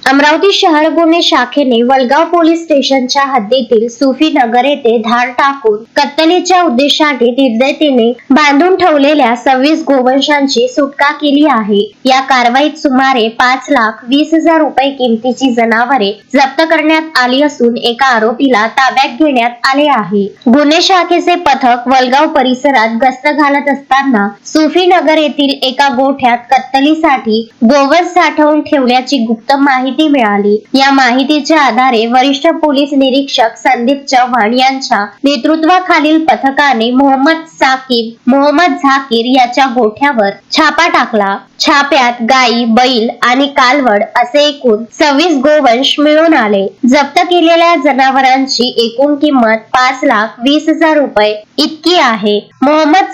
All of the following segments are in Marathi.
अमरावती शहर गुन्हे शाखेने वलगाव पोलीस स्टेशनच्या हद्दीतील सुफी नगर येथे धाड टाकून कत्तलीच्या उद्देशाने निर्दयतेने बांधून ठेवलेल्या 26 गोवंशांची सुटका केली आहे। या कारवाईत सुमारे 5,20,000 रुपये किमतीची जनावरे जप्त करण्यात आली असून एका आरोपीला ताब्यात घेण्यात आले आहे। गुन्हे शाखेचे पथक वलगाव परिसरात गस्त घालत असताना सुफी नगर येथील एका गोठ्यात कत्तलीसाठी गोवंश साठवून ठेवल्याची गुप्त माहिती मिळाली। या माहितीच्या आधारे वरिष्ठ पोलीस निरीक्षक संदीप चव्हाण यांच्या नेतृत्वाखालील पथकाने मोहम्मद झाकीर याच्या गोठ्यावर छापा टाकला। छाप्यात गाई, बैल आणि कालवड असे एकूण 26 गोवंश मिळून आले। जप्त केलेल्या जनावरांची एकूण किंमत 5,20,000 रुपये इतकी आहे। मोहम्मद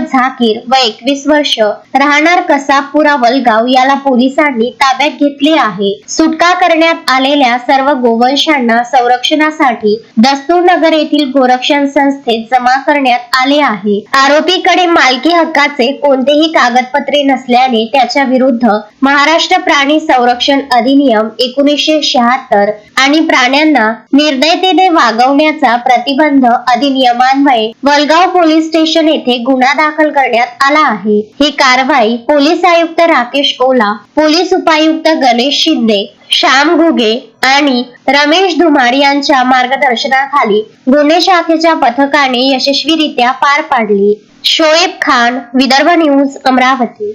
झाकीर व 21 वर्ष, राहणार कसाबपुरा वलगाव याला पोलिसांनी ताब्यात घेतले आहे। सुटका करण्यात आलेल्या सर्व गोवंशांना संरक्षणासाठी दस्तूरनगर येथील गोरक्षण संस्थेत जमा करण्यात आले आहे। आरोपीकडे मालकी हक्काचे कोणतेही कागदपत्रे नसल्याने त्याच्या विरुद्ध महाराष्ट्र प्राणी संरक्षण अधिनियम 1976 आणि प्राण्यांना निर्दयतेने वागवण्याचा प्रतिबंध अधिनियमान्वये वलगाव पोलीस स्टेशन येथे गुन्हा दाखल करण्यात आला आहे। ही कारवाई पोलीस आयुक्त राकेश ओला, पोलीस उपायुक्त गणेश शिंदे, श्याम घुगे आणि रमेश धुमाड यांच्या मार्गदर्शनाखाली गुन्हे शाखेच्या पथकाने यशस्वीरित्या पार पाडली। शोएब खान, विदर्भ न्यूज, अमरावती।